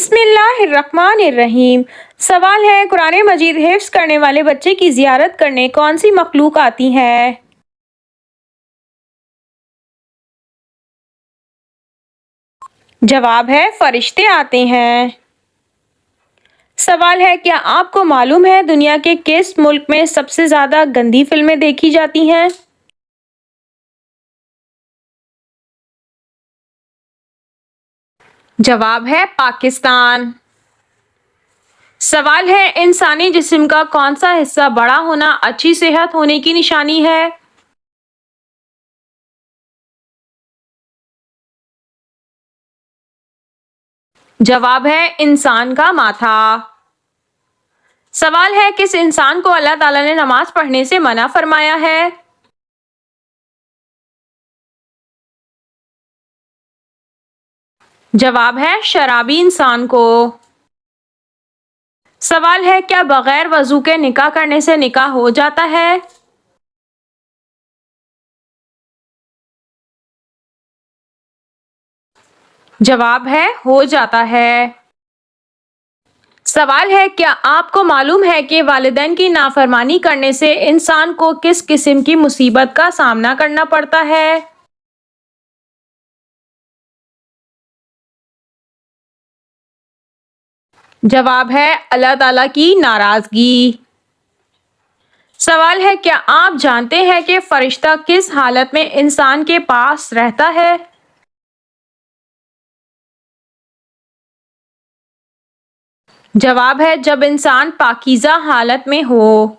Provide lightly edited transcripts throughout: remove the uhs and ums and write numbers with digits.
बिस्मिल्लाहिर्रहमानिर्रहीम। सवाल है, कुरान मजीद हिफ्ज करने वाले बच्चे की ज़ियारत करने कौन सी मखलूक आती है? जवाब है फरिश्ते आते हैं। सवाल है, क्या आपको मालूम है दुनिया के किस मुल्क में सबसे ज़्यादा गंदी फिल्में देखी जाती हैं? जवाब है पाकिस्तान। सवाल है, इंसानी जिस्म का कौन सा हिस्सा बड़ा होना अच्छी सेहत होने की निशानी है? जवाब है इंसान का माथा। सवाल है, किस इंसान को अल्लाह ताला ने नमाज पढ़ने से मना फरमाया है? जवाब है शराबी इंसान को। सवाल है, क्या बगैर वजू के निकाह करने से निकाह हो जाता है? जवाब है हो जाता है। सवाल है, क्या आपको मालूम है कि वालिदैन की नाफरमानी करने से इंसान को किस किस्म की मुसीबत का सामना करना पड़ता है? जवाब है अल्लाह ताला की नाराजगी। सवाल है, क्या आप जानते हैं कि फरिश्ता किस हालत में इंसान के पास रहता है? जवाब है जब इंसान पाकीज़ा हालत में हो।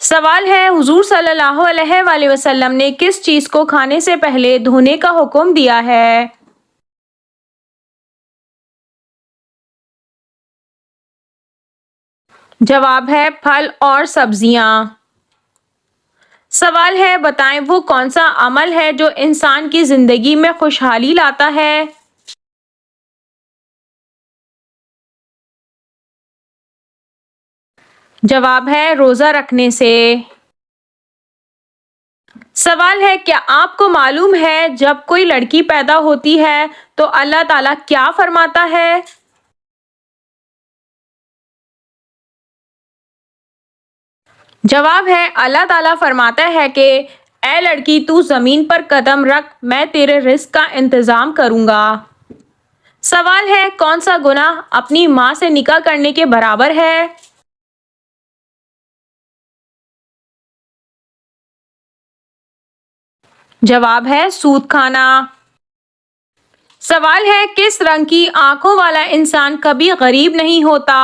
सवाल है, हुजूर सल्लल्लाहु अलैहि वसल्लम ने किस चीज को खाने से पहले धोने का हुक्म दिया है? जवाब है फल और सब्जियां। सवाल है, बताएं वो कौन सा अमल है जो इंसान की जिंदगी में खुशहाली लाता है? जवाब है रोजा रखने से। सवाल है, क्या आपको मालूम है जब कोई लड़की पैदा होती है तो अल्लाह ताला क्या फरमाता है? जवाब है अल्लाह ताला फरमाता है कि ए लड़की, तू जमीन पर कदम रख, मैं तेरे रिस्क का इंतजाम करूंगा। सवाल है, कौन सा गुनाह अपनी माँ से निकाह करने के बराबर है? जवाब है सूद खाना। सवाल है, किस रंग की आंखों वाला इंसान कभी गरीब नहीं होता?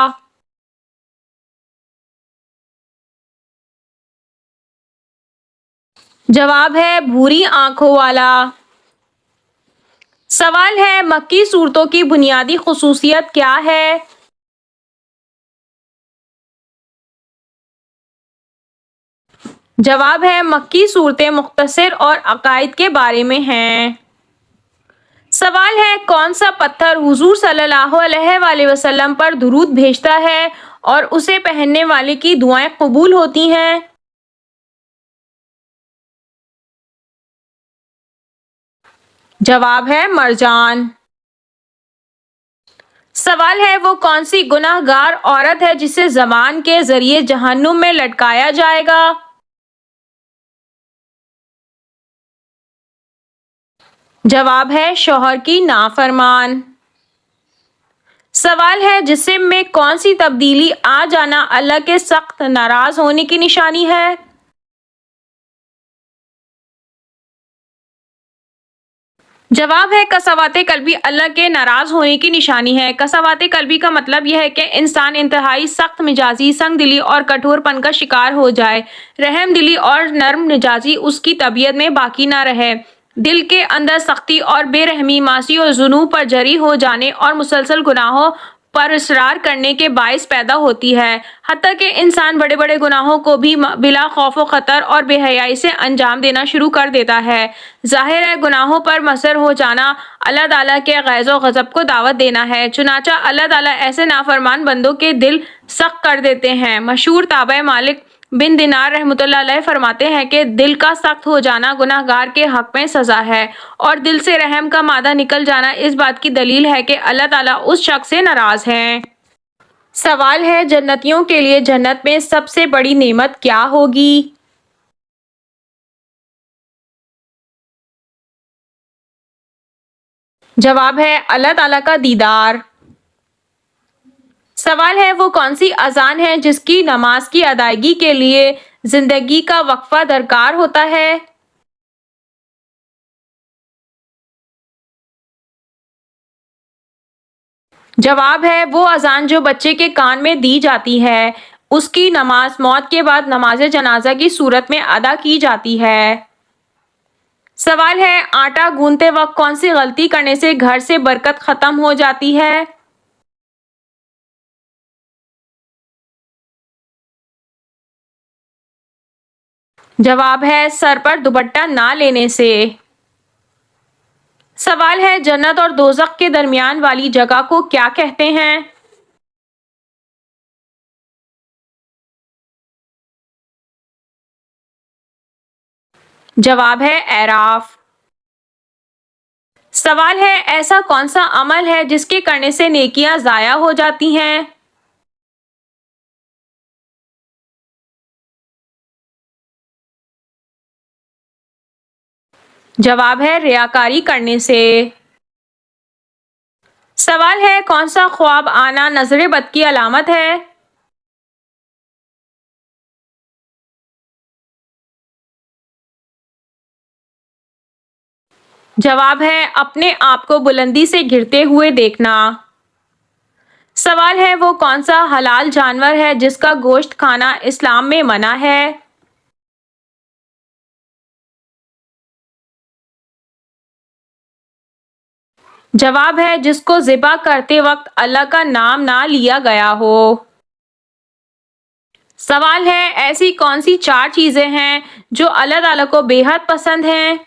जवाब है भूरी आंखों वाला। सवाल है, मक्की सूरतों की बुनियादी खुसूसियत क्या है? जवाब है मक्की सूरतें मुख्तसर और अकायद के बारे में हैं। सवाल है, कौन सा पत्थर हुजूर सल्लल्लाहु अलैहि वसल्लम पर दुरूद भेजता है और उसे पहनने वाले की दुआएं कबूल होती हैं? जवाब है मरजान। सवाल है, वो कौन सी गुनाहगार औरत है जिसे जबान के जरिए जहन्नुम में लटकाया जाएगा? जवाब है शौहर की नाफरमान। सवाल है, जिस्म में कौन सी तब्दीली आ जाना अल्लाह के सख्त नाराज होने की निशानी है? जवाब है कसवाते कल्बी अल्लाह के नाराज होने की निशानी है। कसवाते कल्बी का मतलब यह है कि इंसान इंतहाई सख्त मिजाजी, संग दिली और कठोरपन का शिकार हो जाए। रहम दिली और नर्म मिजाजी उसकी तबीयत में बाकी ना रहे। दिल के अंदर सख्ती और बेरहमी मासी और जुनूब पर जरी हो जाने और मुसलसल गुनाहों पर इसरार करने के बायस पैदा होती है। हत्ता कि इंसान बड़े बड़े गुनाहों को भी बिला खौफ व खतर और बेहयाई से अंजाम देना शुरू कर देता है। जाहिर है गुनाहों पर मसर हो जाना अल्लाह ताला के गैज़ो गज़ब को दावत देना है। चुनाचा अल्लाह ताला ऐसे नाफरमान बंदों के दिल सख्त कर देते हैं। मशहूर ताबे मालिक बिन दिनार रहमतुल्लाह अलैह फरमाते हैं कि दिल का सख्त हो जाना गुनाहगार के हक में सज़ा है और दिल से रहम का मादा निकल जाना इस बात की दलील है कि अल्लाह ताला उस शख्स से नाराज़ हैं। सवाल है, जन्नतियों के लिए जन्नत में सबसे बड़ी नेमत क्या होगी? जवाब है अल्लाह ताला का दीदार। सवाल है, वो कौन सी अजान है जिसकी नमाज की अदायगी के लिए जिंदगी का वक्फा दरकार होता है? जवाब है वो अजान जो बच्चे के कान में दी जाती है, उसकी नमाज मौत के बाद नमाज जनाजा की सूरत में अदा की जाती है। सवाल है, आटा गूंथते वक्त कौन सी गलती करने से घर से बरकत खत्म हो जाती है? जवाब है सर पर दुपट्टा ना लेने से। सवाल है, जन्नत और दोज़ख के दरमियान वाली जगह को क्या कहते हैं? जवाब है एराफ। सवाल है, ऐसा कौन सा अमल है जिसके करने से नेकियां जाया हो जाती हैं? जवाब है रियाकारी करने से। सवाल है, कौन सा ख्वाब आना नजर बद की अलामत है? जवाब है अपने आप को बुलंदी से गिरते हुए देखना। सवाल है, वो कौन सा हलाल जानवर है जिसका गोश्त खाना इस्लाम में मना है? जवाब है जिसको ज़िबा करते वक्त अल्लाह का नाम ना लिया गया हो। सवाल है, ऐसी कौन सी चार चीजें हैं जो अल्लाह ताला को बेहद पसंद हैं?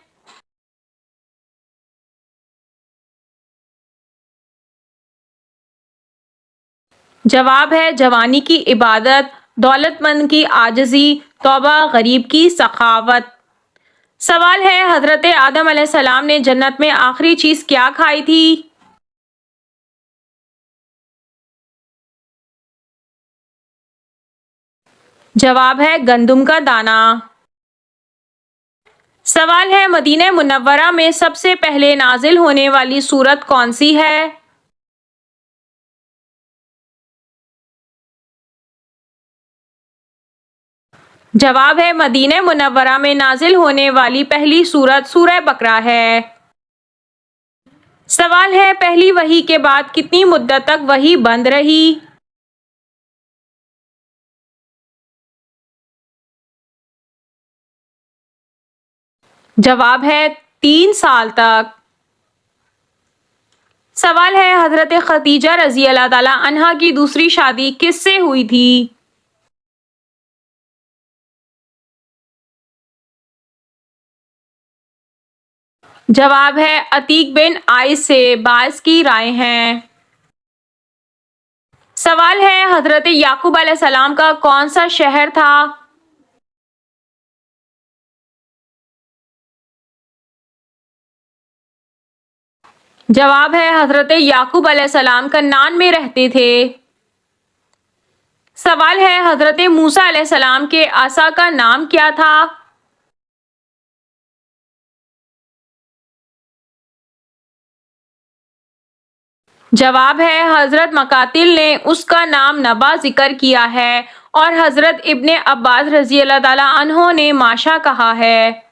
जवाब है जवानी की इबादत, दौलतमंद की आजिज़ी, तौबा, गरीब की सखावत। सवाल है, हजरत आदम अलैहिस्सलाम ने जन्नत में आखिरी चीज क्या खाई थी? जवाब है गंदुम का दाना। सवाल है, मदीना मुनव्वरा में सबसे पहले नाजिल होने वाली सूरत कौन सी है? जवाब है मदीना मुनव्वरा में नाजिल होने वाली पहली सूरत सूरह बकरा है। सवाल है, पहली वही के बाद कितनी मुद्दत तक वही बंद रही? जवाब है 3 साल तक। सवाल है, हजरत खतीजा रजी अल्लाह ताला अन्हा की दूसरी शादी किससे हुई थी? जवाब है अतीक बिन आइस से। बास की राय हैं। सवाल है, हजरत याकूब अलैहिस्सलाम का कौन सा शहर था? जवाब है हजरत याकूब अलैहिस्सलाम कन्नान में रहते थे। सवाल है, हजरत मूसा अलैहिस्सलाम के आसा का नाम क्या था? जवाब है हजरत मकातिल ने उसका नाम नबा जिक्र किया है और हजरत इब्ने अब्बास रजी अल्लाह ताला अन्हो ने माशा कहा है।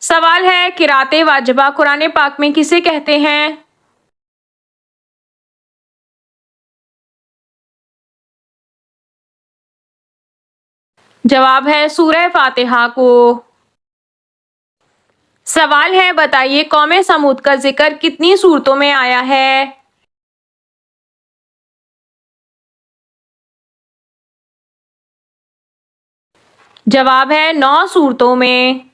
सवाल है, किराते वाजिबा कुरान पाक में किसे कहते हैं? जवाब है सूरह फातिहा को। सवाल है, बताइए कौमे समूद का जिक्र कितनी सूरतों में आया है? जवाब है 9 सूरतों में।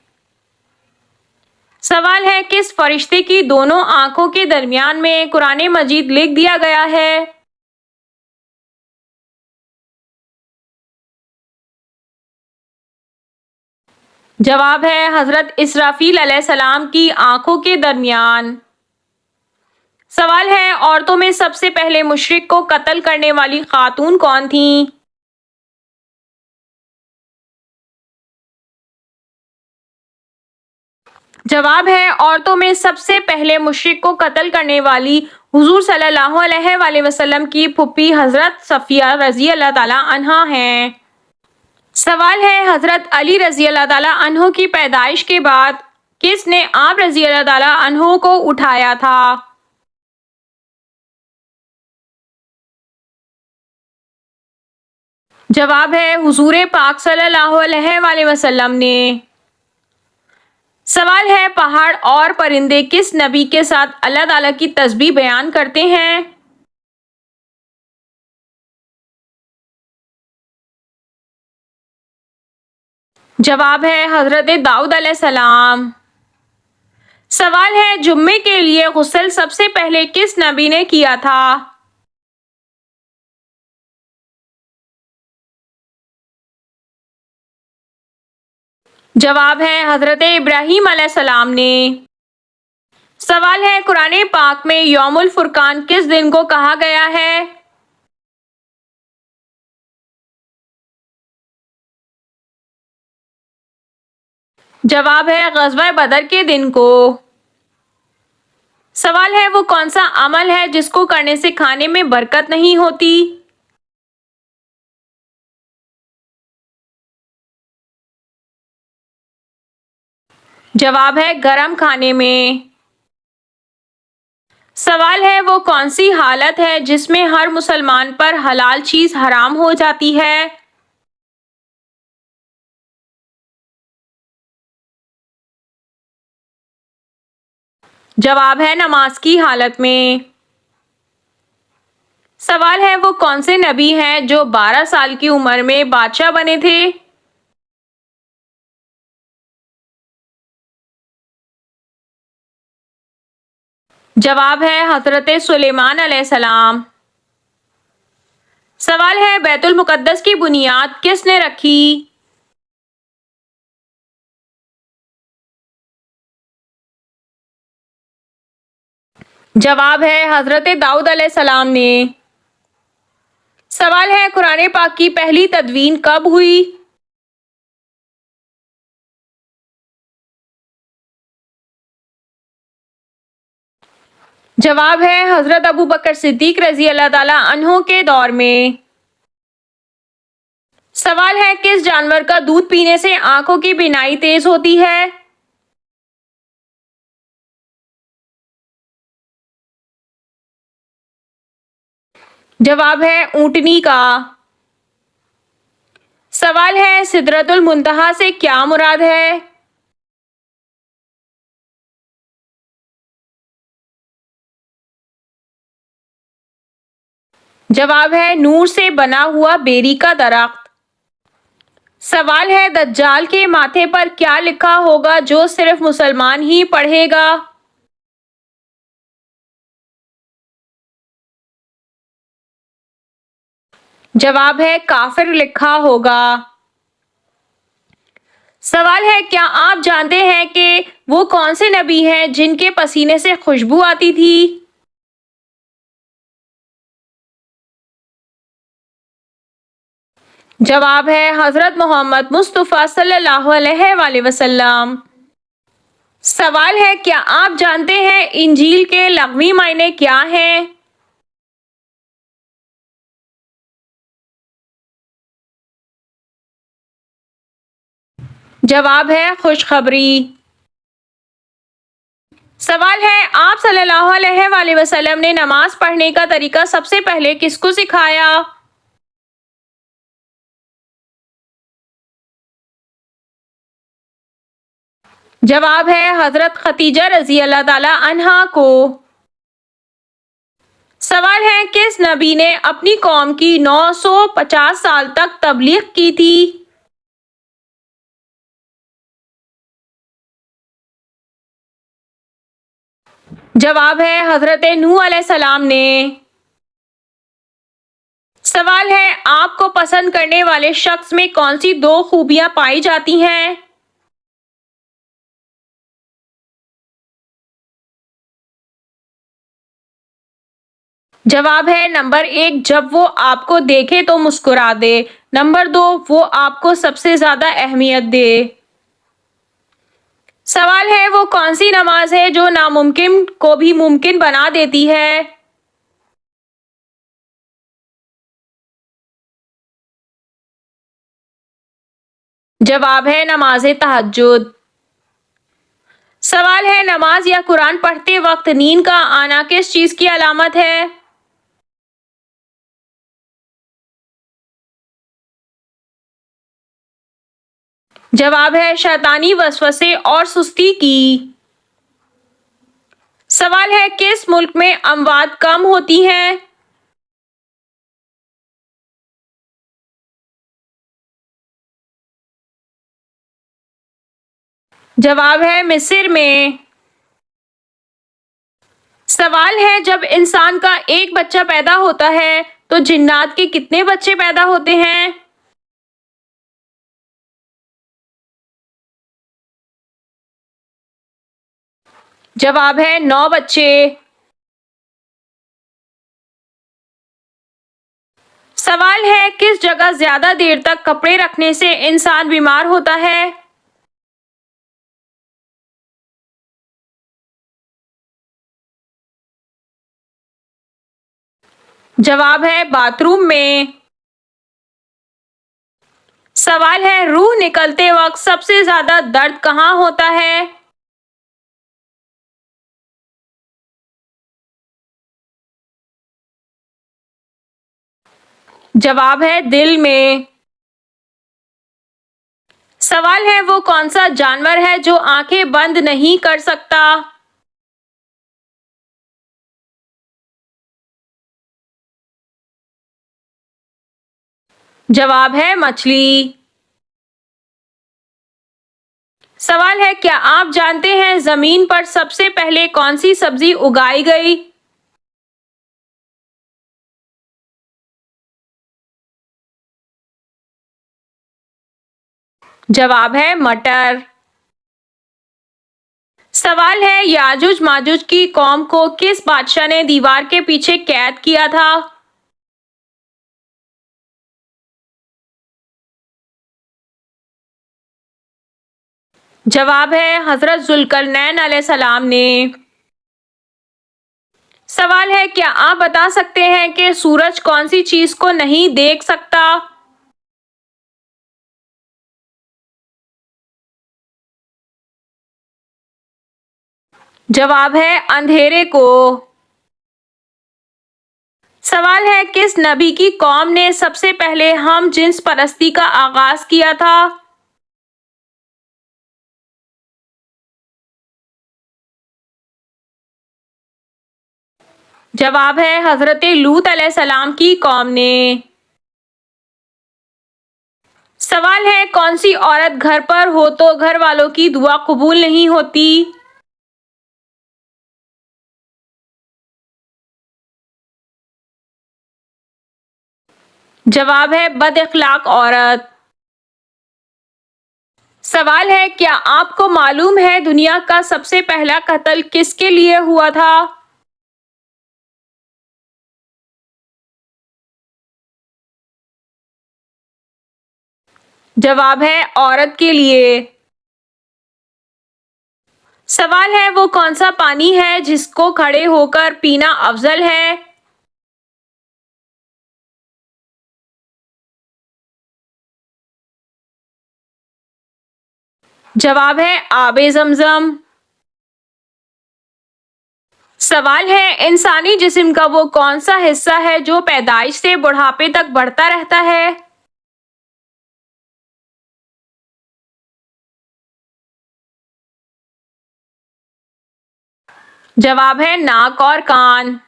सवाल है, किस फरिश्ते की दोनों आंखों के दरमियान में कुरान मजीद लिख दिया गया है? जवाब है हजरत इसराफील अलैहिस्सलाम की आंखों के दरमियान। सवाल है औरतों में सबसे पहले मुशरिक को कत्ल करने वाली खातून कौन थी? जवाब है औरतों में सबसे पहले मुशरिक को कत्ल करने वाली हुजूर सल्लल्लाहु अलैहि वसल्लम की फूफी हजरत सफिया रजी अल्लाह ताला अन्हा हैं। सवाल है हजरत अली रजी अल्लाह ताला अन्हो की पैदाइश के बाद किसने आप रजी अल्लाह ताला अन्हो को उठाया था? जवाब है हुजूर पाक सल्लल्लाहु अलैहि वसल्लम ने। सवाल है पहाड़ और परिंदे किस नबी के साथ अल्लाह ताला की तस्बीह बयान करते हैं? जवाब है हजरत दाऊद अलैहिस्सलाम। सवाल है जुम्मे के लिए गुस्ल सबसे पहले किस नबी ने किया था? जवाब है हजरत इब्राहीम अलैहिस्सलाम ने। सवाल है कुरान पाक में यौमुल फुरकान किस दिन को कहा गया है? जवाब है ग़ज़वा बदर के दिन को। सवाल है वो कौन सा अमल है जिसको करने से खाने में बरकत नहीं होती? जवाब है गरम खाने में। सवाल है वो कौन सी हालत है जिसमें हर मुसलमान पर हलाल चीज हराम हो जाती है? जवाब है नमाज की हालत में। सवाल है वो कौन से नबी हैं जो 12 साल की उम्र में बादशाह बने थे? जवाब है हजरत सुलेमान अलैहिस्सलाम। सवाल है बैतुल मुकद्दस की बुनियाद किसने रखी? जवाब है हजरत दाऊद अलैहिस्सलाम ने। सवाल है कुरान पाक की पहली तदवीन कब हुई? जवाब है हजरत अबू बकर सिद्दीक रजी अल्लाह ताला अन्हो के दौर में। सवाल है किस जानवर का दूध पीने से आंखों की बीनाई तेज होती है? जवाब है ऊंटनी का। सवाल है सिदरतुल मुंतहा से क्या मुराद है? जवाब है नूर से बना हुआ बेरी का दरख्त। सवाल है दज्जाल के माथे पर क्या लिखा होगा जो सिर्फ मुसलमान ही पढ़ेगा? जवाब है काफिर लिखा होगा। सवाल है क्या आप जानते हैं कि वो कौन से नबी हैं जिनके पसीने से खुशबू आती थी? जवाब है हजरत मोहम्मद मुस्तफ़ा सल्लल्लाहु अलैहि वसल्लम। सवाल है क्या आप जानते हैं इंजील के लग़वी मायने क्या हैं? जवाब है खुशखबरी। सवाल है आप सल्लल्लाहु अलैहि वसल्लम ने नमाज पढ़ने का तरीका सबसे पहले किसको सिखाया? जवाब है हजरत खतीजा रजी अल्लाह ताला अन्हा को। सवाल है किस नबी ने अपनी कौम की 950 साल तक तबलीग की थी? जवाब है हजरत नूह अलैहिस्सलाम ने। सवाल है आपको पसंद करने वाले शख्स में कौन सी दो खूबियां पाई जाती हैं? जवाब है नंबर 1, जब वो आपको देखे तो मुस्कुरा दे। नंबर 2, वो आपको सबसे ज्यादा अहमियत दे। सवाल है, वो कौन सी नमाज है जो नामुमकिन को भी मुमकिन बना देती है? जवाब है नमाज तहज्जुद। सवाल है, नमाज या कुरान पढ़ते वक्त नींद का आना किस चीज की अलामत है? जवाब है शैतानी वसवसे और सुस्ती की। सवाल है, किस मुल्क में अमवात कम होती हैं? जवाब है मिस्र में। सवाल है, जब इंसान का एक बच्चा पैदा होता है तो जिन्नात के कितने बच्चे पैदा होते हैं? जवाब है 9 बच्चे। सवाल है, किस जगह ज्यादा देर तक कपड़े रखने से इंसान बीमार होता है? जवाब है बाथरूम में। सवाल है, रूह निकलते वक्त सबसे ज्यादा दर्द कहाँ होता है? जवाब है दिल में। सवाल है, वो कौन सा जानवर है जो आंखें बंद नहीं कर सकता? जवाब है मछली। सवाल है, क्या आप जानते हैं जमीन पर सबसे पहले कौन सी सब्जी उगाई गई? जवाब है मटर। सवाल है, याजुज माजुज की कौम को किस बादशाह ने दीवार के पीछे कैद किया था? जवाब है हजरत जुल्करनैन अलैहिस्सलाम ने। सवाल है, क्या आप बता सकते हैं कि सूरज कौन सी चीज को नहीं देख सकता? जवाब है अंधेरे को। सवाल है, किस नबी की कौम ने सबसे पहले हम जिन्स परस्ती का आगाज किया था? जवाब है हजरत लूत अलैहिस्सलाम की कौम ने। सवाल है, कौन सी औरत घर पर हो तो घर वालों की दुआ कबूल नहीं होती? जवाब है बद इखलाक औरत। सवाल है, क्या आपको मालूम है दुनिया का सबसे पहला कत्ल किसके लिए हुआ था? जवाब है औरत के लिए। सवाल है, वो कौन सा पानी है जिसको खड़े होकर पीना अफजल है? जवाब है आबे जमजम। सवाल है, इंसानी जिस्म का वो कौन सा हिस्सा है जो पैदाइश से बुढ़ापे तक बढ़ता रहता है? जवाब है नाक और कान।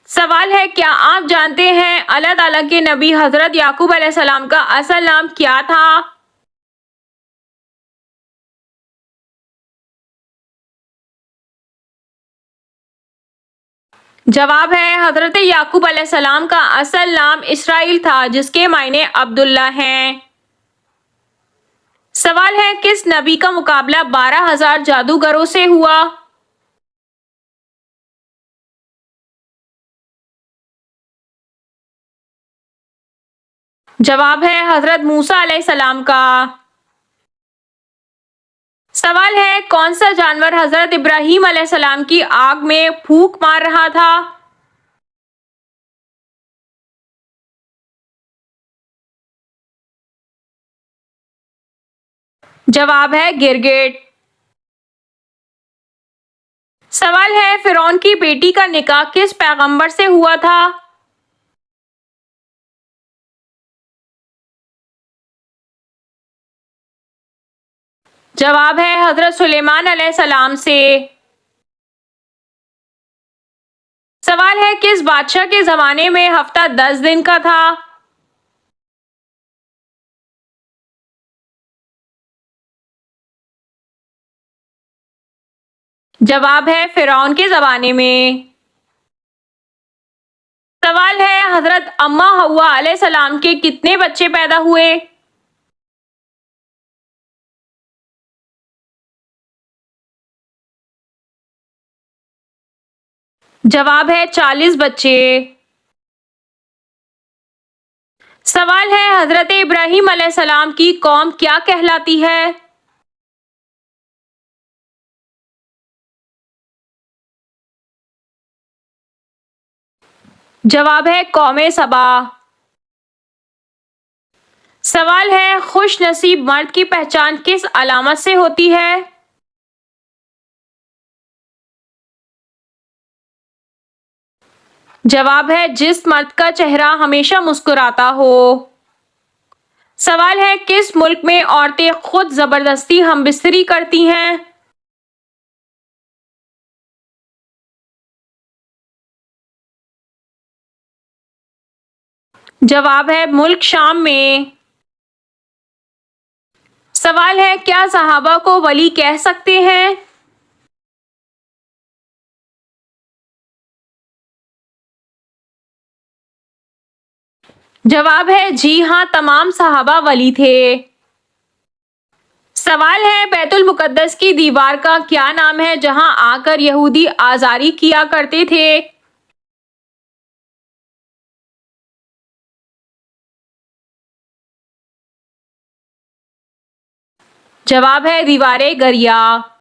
सवाल है, क्या आप जानते हैं अल्लाह ताला के नबी हजरत याकूब अलैहिस्सलाम का असल नाम क्या था? जवाब है हजरत याकूब अलैहिस्सलाम का असल नाम इसराइल था, जिसके मायने अब्दुल्ला हैं। सवाल है, किस नबी का मुकाबला 12,000 जादूगरों से हुआ? जवाब है हजरत मूसा अलैहिस्सलाम का। सवाल है कौन सा जानवर हजरत इब्राहीम अलैहिस्सलाम की आग में फूंक मार रहा था? जवाब है गिरगिट। सवाल है फिरौन की बेटी का निकाह किस पैगंबर से हुआ था? जवाब है हजरत सुलेमान अलैहिस्सलाम से। सवाल है किस बादशाह के जमाने में हफ्ता 10 दिन का था? जवाब है फिरौन के जमाने में। सवाल है हजरत अम्मा हव्वा अलैहिस्सलाम के कितने बच्चे पैदा हुए? जवाब है 40 बच्चे। सवाल है हजरत इब्राहीम अलैहिस्सलाम की कौम क्या कहलाती है? जवाब है कौमे सबा। सवाल है खुश नसीब मर्द की पहचान किस अलामत से होती है? जवाब है जिस मर्द का चेहरा हमेशा मुस्कुराता हो। सवाल है किस मुल्क में औरतें खुद जबरदस्ती हमबिस्तरी करती हैं? जवाब है मुल्क शाम में। सवाल है क्या सहाबा को वली कह सकते हैं? जवाब है जी हाँ, तमाम सहाबा वली थे। सवाल है बैतुल मुकद्दस की दीवार का क्या नाम है जहां आकर यहूदी आजारी किया करते थे? जवाब है दीवारे गरिया।